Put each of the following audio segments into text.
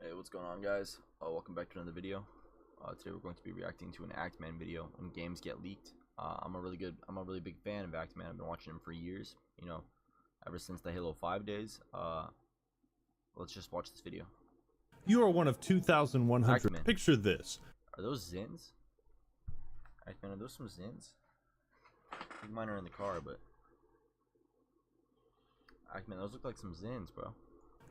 Hey, what's going on, guys? Welcome back to another video. Today we're going to be reacting to an Actman video when games get leaked. I'm a really big fan of Actman. I've been watching him for years, ever since the Halo 5 days. Let's just watch this video. You are one of 2,100. Actman. Picture this. Are those Zins? Actman, are those some Zins? I think mine are in the car, but Actman, those look like some Zins, bro.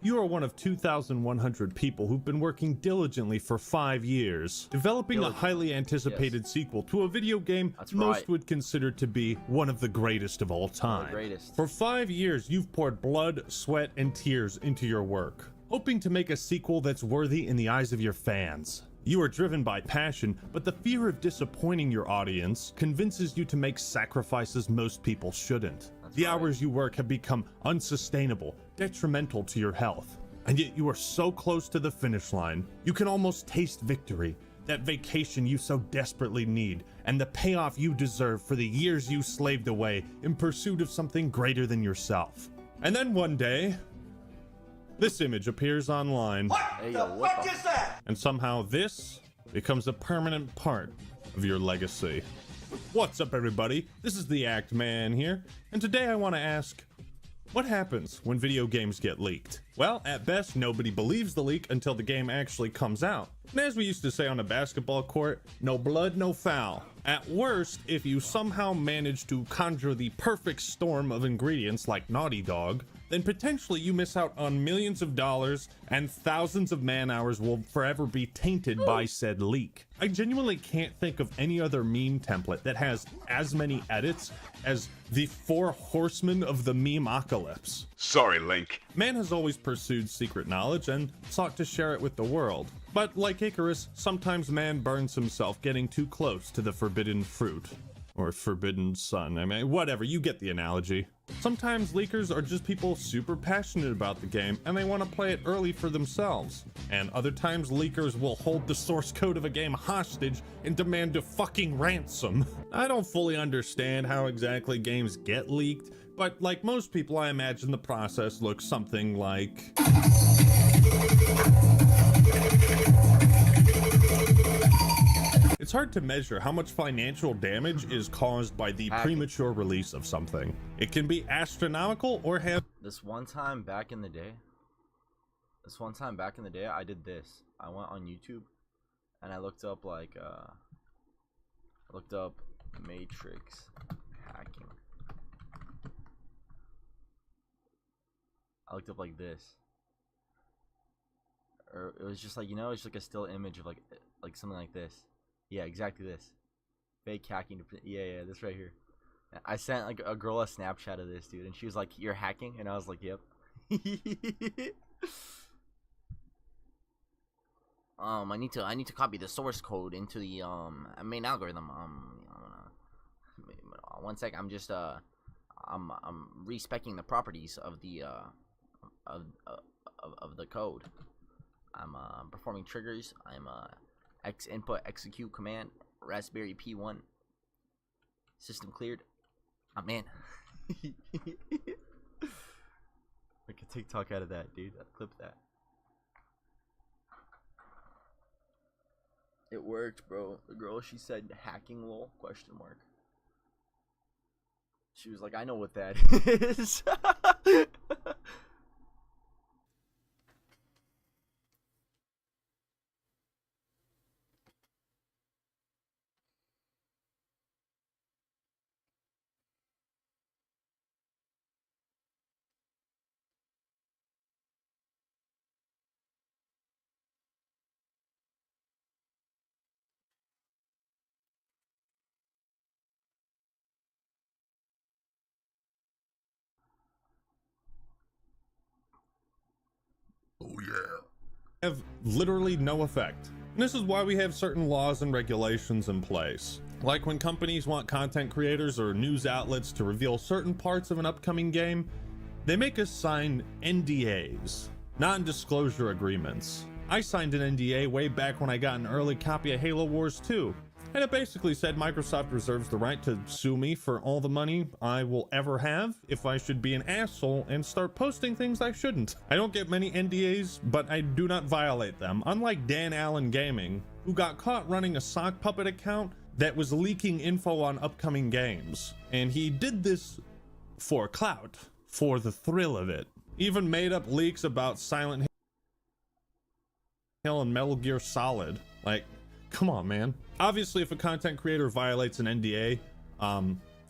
You are one of 2,100 people who've been working diligently for 5 years, developing a highly anticipated sequel to a video game most would consider to be one of the greatest of all time. For 5 years, you've poured blood, sweat, and tears into your work, hoping to make a sequel that's worthy in the eyes of your fans. You are driven by passion, but the fear of disappointing your audience convinces you to make sacrifices most people shouldn't. The hours you work have become unsustainable, detrimental to your health. And yet you are so close to the finish line, you can almost taste victory, that vacation you so desperately need, and the payoff you deserve for the years you slaved away in pursuit of something greater than yourself. And then one day, this image appears online. What the fuck is that? And somehow this becomes a permanent part of your legacy. What's up, everybody? This is the Actman here, and today I want to ask, what happens when video games get leaked? Well, at best, nobody believes the leak until the game actually comes out. And as we used to say on a basketball court, no blood, no foul. At worst, if you somehow manage to conjure the perfect storm of ingredients like Naughty Dog, then potentially you miss out on millions of dollars and thousands of man-hours will forever be tainted by said leak. I genuinely can't think of any other meme template that has as many edits as the 4 horsemen of the meme-apocalypse. Sorry, Link. Man has always pursued secret knowledge and sought to share it with the world. But like Icarus, sometimes man burns himself getting too close to the forbidden fruit. Or forbidden sun. I mean, whatever, you get the analogy. Sometimes leakers are just people super passionate about the game and they want to play it early for themselves. And other times leakers will hold the source code of a game hostage and demand a fucking ransom. I don't fully understand how exactly games get leaked, but like most people, I imagine the process looks something like... It's hard to measure how much financial damage is caused by the premature release of something. It can be astronomical or have... This one time back in the day, I did this. I went on YouTube and I looked up Matrix hacking. I looked up like this. Or it was just like, it's just like a still image of like something like this. Yeah, exactly this. Fake hacking. Yeah, this right here. I sent like a girl a Snapchat of this, dude, and she was like, "You're hacking," and I was like, "Yep." I need to copy the source code into the main algorithm. One sec. I'm just I'm respecing the properties of the of the code. I'm performing triggers. I'm X input execute command Raspberry P1 system cleared. Oh man. Make a TikTok out of that, dude. Clip that. It worked, bro. The girl, she said hacking lol ? She was like, I know what that is. Oh yeah. Have literally no effect. And this is why we have certain laws and regulations in place. Like when companies want content creators or news outlets to reveal certain parts of an upcoming game, they make us sign NDAs, non-disclosure agreements. I signed an NDA way back when I got an early copy of Halo Wars 2. and it basically said Microsoft reserves the right to sue me for all the money I will ever have if I should be an asshole and start posting things I shouldn't. I don't get many NDAs, but I do not violate them, unlike Dan Allen Gaming, who got caught running a sock puppet account that was leaking info on upcoming games. And he did this for clout, for the thrill of it. Even made up leaks about Silent Hill and Metal Gear Solid. Like, come on, man. Obviously, if a content creator violates an NDA,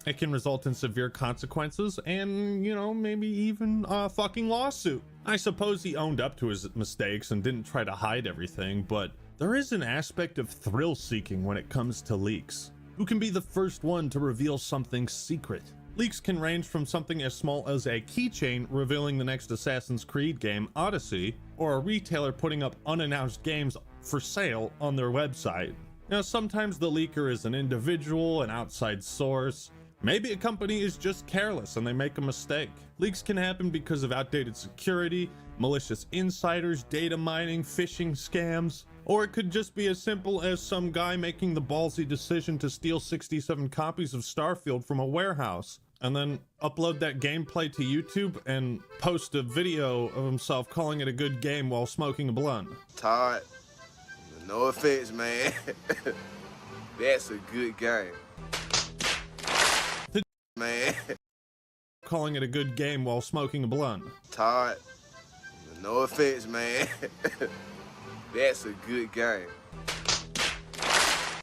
it can result in severe consequences and, you know, maybe even a fucking lawsuit. I suppose he owned up to his mistakes and didn't try to hide everything, but there is an aspect of thrill seeking when it comes to leaks. Who can be the first one to reveal something secret? Leaks can range from something as small as a keychain revealing the next Assassin's Creed game, Odyssey, or a retailer putting up unannounced games for sale on their website. Now, sometimes the leaker is an individual, an outside source. Maybe a company is just careless and they make a mistake. Leaks can happen because of outdated security, malicious insiders, data mining, phishing scams, or it could just be as simple as some guy making the ballsy decision to steal 67 copies of Starfield from a warehouse and then upload that gameplay to YouTube and post a video of himself calling it a good game while smoking a blunt. Todd, no offense, man. That's a good game. Man. Calling it a good game while smoking a blunt. Todd, no offense, man. That's a good game.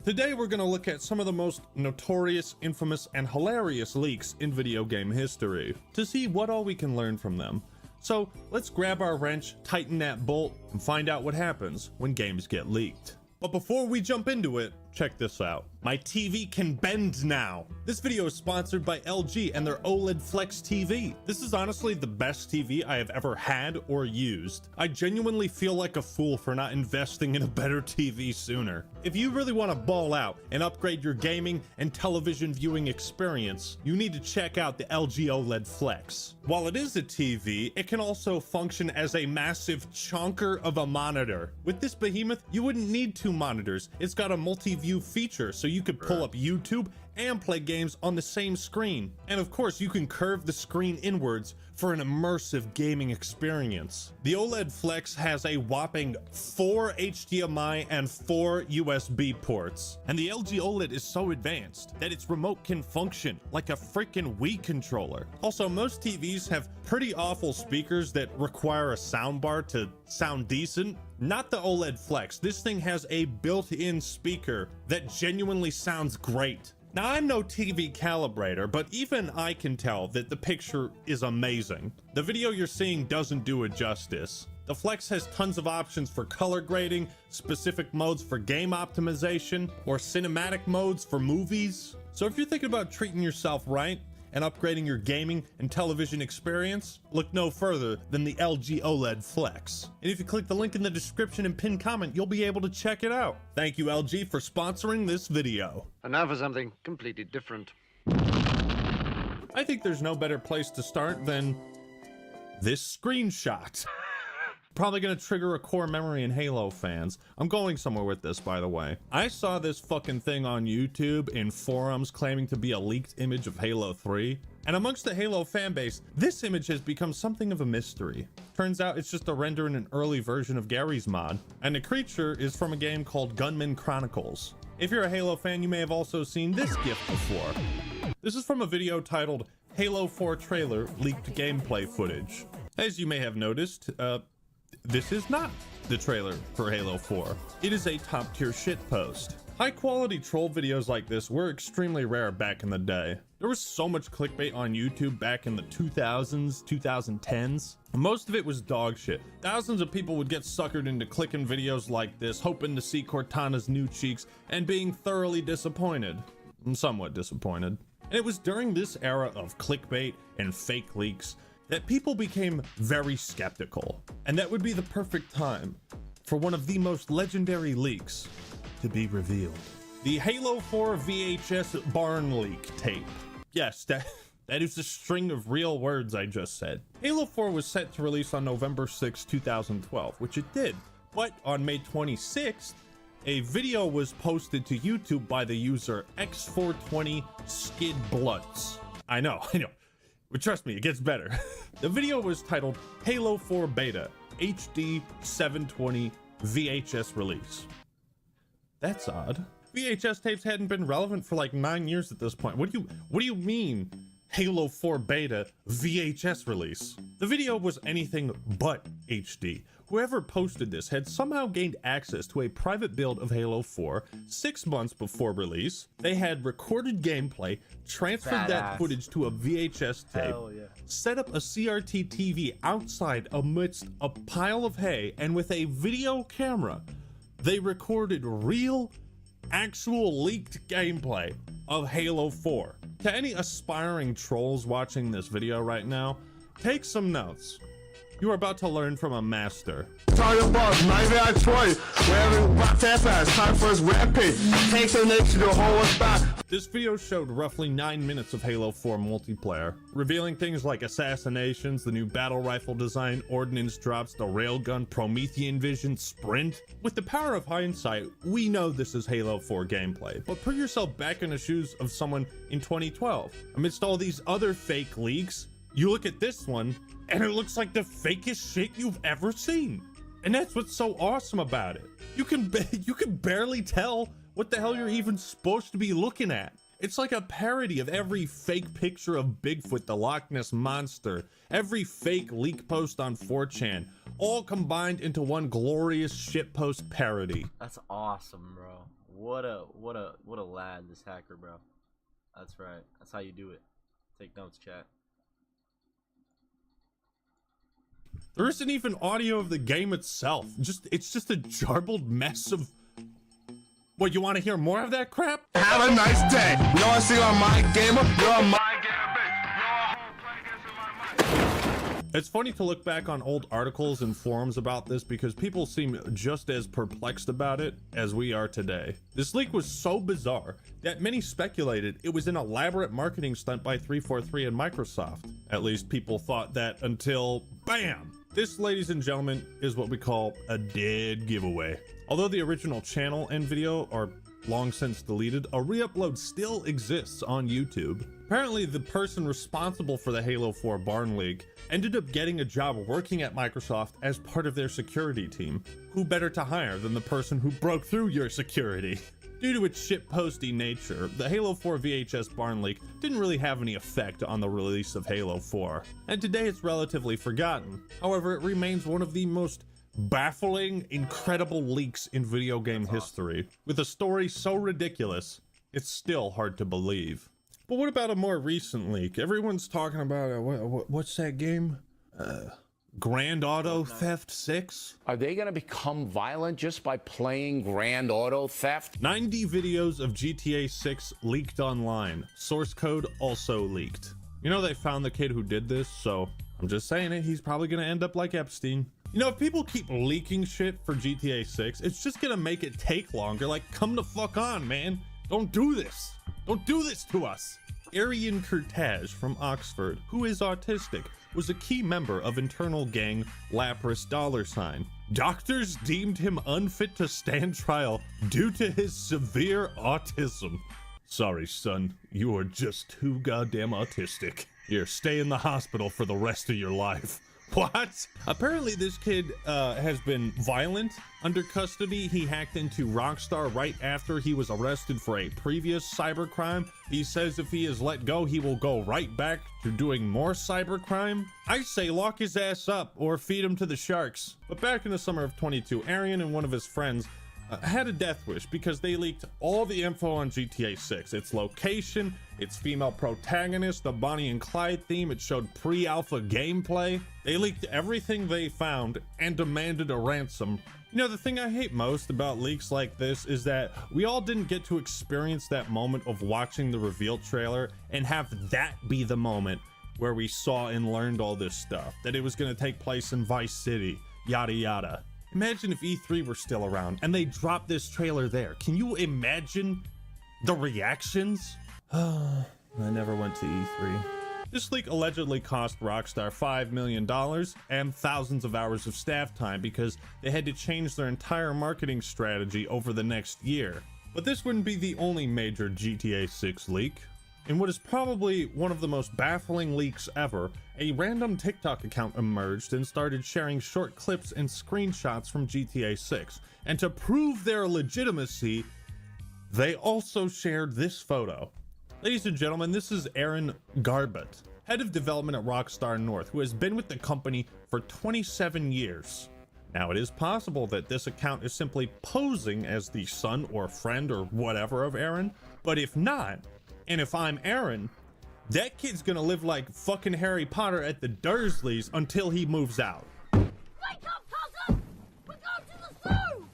Today we're going to look at some of the most notorious, infamous, and hilarious leaks in video game history to see what all we can learn from them. So let's grab our wrench, tighten that bolt, and find out what happens when games get leaked. But before we jump into it, check this out. My TV can bend now. This video is sponsored by LG and their OLED Flex TV. This is honestly the best TV I have ever had or used. I genuinely feel like a fool for not investing in a better TV sooner. If you really want to ball out and upgrade your gaming and television viewing experience, you need to check out the LG OLED Flex. While it is a TV, it can also function as a massive chonker of a monitor. With this behemoth, you wouldn't need two monitors. It's got a multi-view feature, so you could pull up YouTube and play games on the same screen. And of course, you can curve the screen inwards for an immersive gaming experience. The OLED Flex has a whopping 4 HDMI and 4 USB ports. And the LG OLED is so advanced that its remote can function like a freaking Wii controller. Also, most TVs have pretty awful speakers that require a soundbar to sound decent. Not the OLED Flex. This thing has a built-in speaker that genuinely sounds great. Now, I'm no TV calibrator, but even I can tell that the picture is amazing. The video you're seeing doesn't do it justice. The Flex has tons of options for color grading, specific modes for game optimization, or cinematic modes for movies. So if you're thinking about treating yourself right and upgrading your gaming and television experience, look no further than the LG OLED Flex. And if you click the link in the description and pinned comment, you'll be able to check it out. Thank you, LG, for sponsoring this video. And now for something completely different. I think there's no better place to start than this screenshot. Probably gonna trigger a core memory in Halo fans. I'm going somewhere with this, by the way. I saw this fucking thing on YouTube in forums claiming to be a leaked image of Halo 3. And amongst the Halo fanbase, this image has become something of a mystery. Turns out it's just a render in an early version of Garry's Mod. And the creature is from a game called Gunman Chronicles. If you're a Halo fan, you may have also seen this GIF before. This is from a video titled Halo 4 Trailer Leaked Gameplay Footage. As you may have noticed, this is not the trailer for Halo 4. It is a top tier shitpost. High quality troll videos like this were extremely rare back in the day. There was so much clickbait on YouTube back in the 2000s, 2010s. Most of it was dog shit. Thousands of people would get suckered into clicking videos like this, hoping to see Cortana's new cheeks and being thoroughly disappointed. Somewhat disappointed. And it was during this era of clickbait and fake leaks that people became very skeptical. And that would be the perfect time for one of the most legendary leaks to be revealed. The Halo 4 VHS barn leak tape. Yes, that is a string of real words I just said. Halo 4 was set to release on November 6, 2012, which it did. But on May 26th, a video was posted to YouTube by the user X420skidbloods. I know. But trust me, it gets better. The video was titled Halo 4 Beta HD 720 VHS release. That's odd. VHS tapes hadn't been relevant for like 9 years at this point. What do you mean Halo 4 Beta VHS release? The video was anything but HD. Whoever posted this had somehow gained access to a private build of Halo 4 6 months before release. They had recorded gameplay, transferred that footage to a VHS tape, set up a CRT TV outside amidst a pile of hay, and with a video camera, they recorded real, actual leaked gameplay of Halo 4. To any aspiring trolls watching this video right now, take some notes. You are about to learn from a master. Target boss, maybe I Troy. Wearing rock fast, time for his rampage. Takes a nation to a whole spot. This video showed roughly 9 minutes of Halo 4 multiplayer, revealing things like assassinations, the new battle rifle design, ordnance drops, the railgun, Promethean vision, sprint. With the power of hindsight, we know this is Halo 4 gameplay, but put yourself back in the shoes of someone in 2012. Amidst all these other fake leaks, you look at this one, and it looks like the fakest shit you've ever seen. And that's what's so awesome about it. You can barely tell what the hell you're even supposed to be looking at. It's like a parody of every fake picture of Bigfoot, the Loch Ness Monster, every fake leak post on 4chan, all combined into one glorious shitpost parody. That's awesome, bro. What a lad, this hacker, bro. That's right. That's how you do it. Take notes, chat. There isn't even audio of the game itself. It's just a jarbled mess of... What, you want to hear more of that crap? Have a nice day. You know what I see on my gamer? You're on my It's funny to look back on old articles and forums about this because people seem just as perplexed about it as we are today. This leak was so bizarre that many speculated it was an elaborate marketing stunt by 343 and Microsoft. At least people thought that until BAM! This, ladies and gentlemen, is what we call a dead giveaway. Although the original channel and video are long since deleted, a re-upload still exists on YouTube. Apparently, the person responsible for the Halo 4 barn leak ended up getting a job working at Microsoft as part of their security team. Who better to hire than the person who broke through your security? Due to its shitposty nature, the Halo 4 VHS barn leak didn't really have any effect on the release of Halo 4, and today it's relatively forgotten. However, it remains one of the most baffling, incredible leaks in video game history. With a story so ridiculous, it's still hard to believe. But what about a more recent leak? Everyone's talking about, what's that game? Grand Auto Theft 6? Are they going to become violent just by playing Grand Auto Theft? 90 videos of GTA 6 leaked online. Source code also leaked. You know, they found the kid who did this, so I'm just saying it, he's probably going to end up like Epstein. You know, if people keep leaking shit for GTA 6, it's just going to make it take longer. Like, come the fuck on, man. Don't do this. Don't do this to us. Arian Kurtaj from Oxford, who is autistic, was a key member of internal gang Lapras $. Doctors deemed him unfit to stand trial due to his severe autism. Sorry, son, you are just too goddamn autistic. Here, stay in the hospital for the rest of your life. What? Apparently this kid has been violent under custody. He hacked into Rockstar right after he was arrested for a previous cybercrime. He says if he is let go, he will go right back to doing more cybercrime. I say lock his ass up or feed him to the sharks. But back in the summer of 22, Arian and one of his friends had a death wish because they leaked all the info on GTA 6. Its location, its female protagonist, the Bonnie and Clyde theme. It showed pre-alpha gameplay. They leaked everything they found and demanded a ransom. You know, the thing I hate most about leaks like this is that we all didn't get to experience that moment of watching the reveal trailer and have that be the moment where we saw and learned all this stuff, that it was going to take place in Vice City, yada yada. Imagine if E3 were still around and they dropped this trailer there. Can you imagine the reactions? I never went to E3. This leak allegedly cost Rockstar $5 million and thousands of hours of staff time because they had to change their entire marketing strategy over the next year. But this wouldn't be the only major GTA 6 leak. In what is probably one of the most baffling leaks ever, a random TikTok account emerged and started sharing short clips and screenshots from GTA 6. And to prove their legitimacy, they also shared this photo. Ladies and gentlemen, this is Aaron Garbett, head of development at Rockstar North, who has been with the company for 27 years. Now, it is possible that this account is simply posing as the son or friend or whatever of Aaron, but if not, and if I'm Aaron, that kid's gonna live like fucking Harry Potter at the Dursleys until he moves out. Wake up, cousin! We're going to the zoo!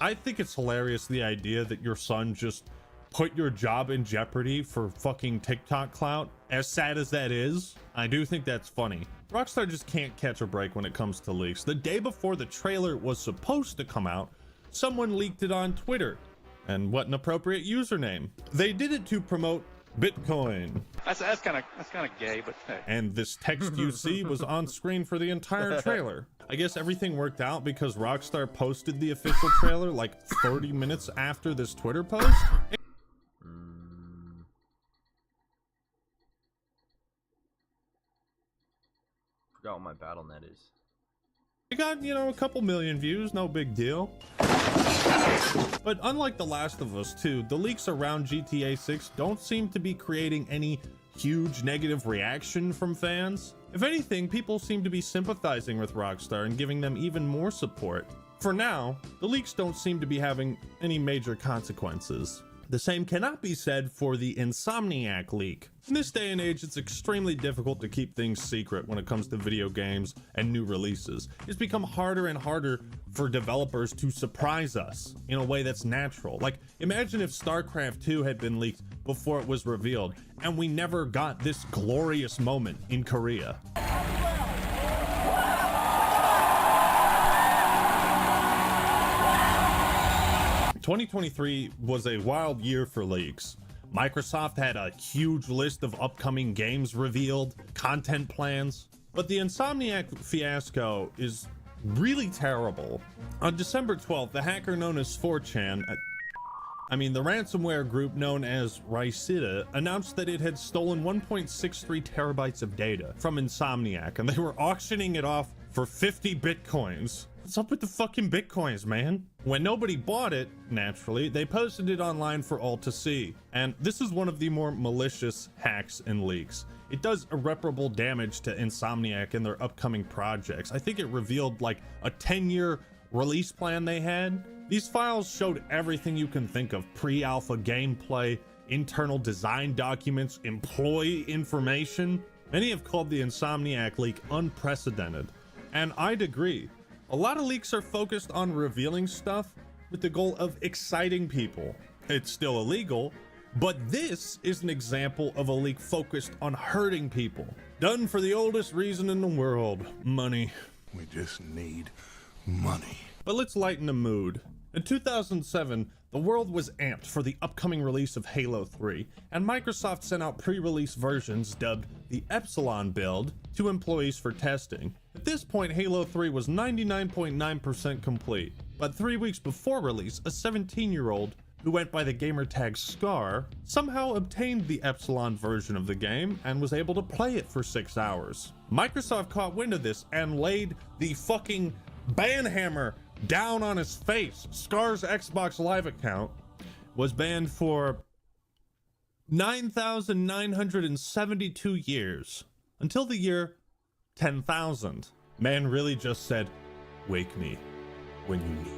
I think it's hilarious, the idea that your son just put your job in jeopardy for fucking TikTok clout. As sad as that is, I do think that's funny. Rockstar just can't catch a break when it comes to leaks. The day before the trailer was supposed to come out, someone leaked it on Twitter. And what an appropriate username. They did it to promote Bitcoin. That's kind of gay, but hey. And this text you see was on screen for the entire trailer. I guess everything worked out because Rockstar posted the official trailer like 30 minutes after this Twitter post. Forgot what my BattleNet is. It got, you know, a couple million views, no big deal. But unlike The Last of Us 2, the leaks around GTA 6 don't seem to be creating any huge negative reaction from fans. If anything, people seem to be sympathizing with Rockstar and giving them even more support. For now, the leaks don't seem to be having any major consequences. The same cannot be said for the Insomniac leak. In this day and age, it's extremely difficult to keep things secret when it comes to video games and new releases. It's become harder and harder for developers to surprise us in a way that's natural. Like, imagine if StarCraft 2 had been leaked before it was revealed, and we never got this glorious moment in Korea. 2023 was a wild year for leaks. Microsoft had a huge list of upcoming games revealed, content plans, but the Insomniac fiasco is really terrible. On December 12th, the hacker known as 4chan, the ransomware group known as Ricida, announced that it had stolen 1.63 terabytes of data from Insomniac, and they were auctioning it off for 50 bitcoins. What's up with the fucking bitcoins, man? When nobody bought it, naturally, they posted it online for all to see. And this is one of the more malicious hacks and leaks. It does irreparable damage to Insomniac and their upcoming projects. I think it revealed like a 10-year release plan they had. These files showed everything you can think of: pre-alpha gameplay, internal design documents, employee information. Many have called the Insomniac leak unprecedented, and I'd agree. A lot of leaks are focused on revealing stuff with the goal of exciting people. It's still illegal, but this is an example of a leak focused on hurting people. Done for the oldest reason in the world: money. We just need money. But let's lighten the mood. In 2007, the world was amped for the upcoming release of Halo 3, and Microsoft sent out pre-release versions dubbed the Epsilon build to employees for testing. At this point, Halo 3 was 99.9% complete, but 3 weeks before release, a 17-year-old who went by the gamertag Scar somehow obtained the Epsilon version of the game and was able to play it for 6 hours. Microsoft caught wind of this and laid the fucking banhammer down on his face. Scar's Xbox Live account was banned for 9,972 years, until the year 10,000. Man really just said, "Wake me when you need me."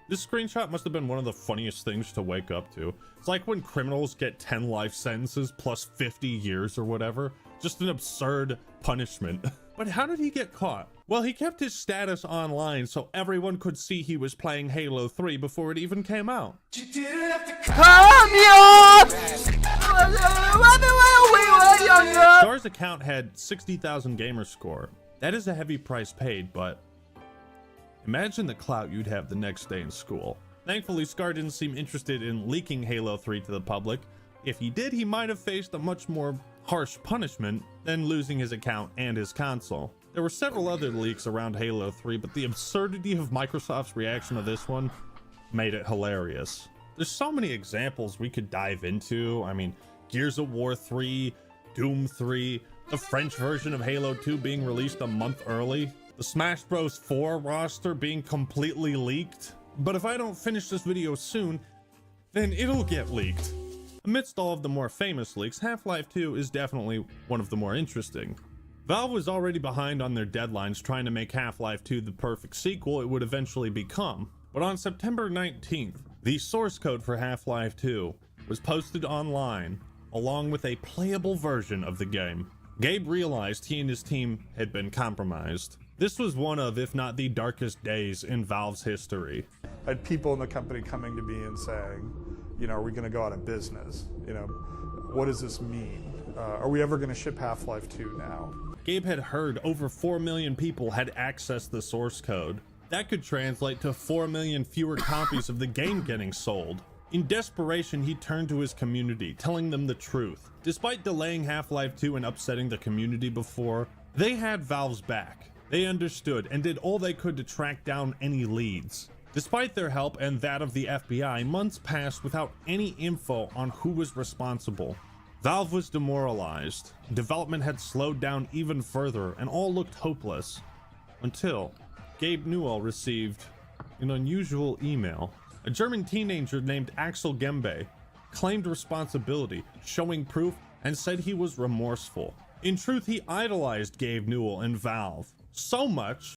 This screenshot must have been one of the funniest things to wake up to. It's like when criminals get 10 life sentences plus 50 years or whatever. Just an absurd punishment. But how did he get caught? Well, he kept his status online so everyone could see he was playing Halo 3 before it even came out. Scar's account had 60,000 gamer score. That is a heavy price paid, but imagine the clout you'd have the next day in school. Thankfully, Scar didn't seem interested in leaking Halo 3 to the public. If he did, he might have faced a much more harsh punishment than losing his account and his console. There were several other leaks around Halo 3, but the absurdity of Microsoft's reaction to this one made it hilarious. There's so many examples we could dive into. I mean, Gears of War 3, Doom 3, the French version of Halo 2 being released a month early, the Smash Bros. 4 roster being completely leaked. But if I don't finish this video soon, then it'll get leaked. Amidst all of the more famous leaks, Half-Life 2 is definitely one of the more interesting. Valve was already behind on their deadlines trying to make Half-Life 2 the perfect sequel it would eventually become. But on September 19th, the source code for Half-Life 2 was posted online, along with a playable version of the game. Gabe realized he and his team had been compromised. This was one of, if not the darkest days in Valve's history. I had people in the company coming to me and saying, you know, are we going to go out of business? You know, what does this mean? Are we ever going to ship Half-Life 2 now? Gabe had heard over 4 million people had accessed the source code. That could translate to 4 million fewer copies of the game getting sold. In desperation, he turned to his community, telling them the truth. Despite delaying Half-Life 2 and upsetting the community before, they had Valve's back. They understood and did all they could to track down any leads. Despite their help and that of the FBI, months passed without any info on who was responsible. Valve was demoralized. Development had slowed down even further and all looked hopeless. Until Gabe Newell received an unusual email. A German teenager named Axel Gembe claimed responsibility, showing proof, and said he was remorseful. In truth, he idolized Gabe Newell and Valve so much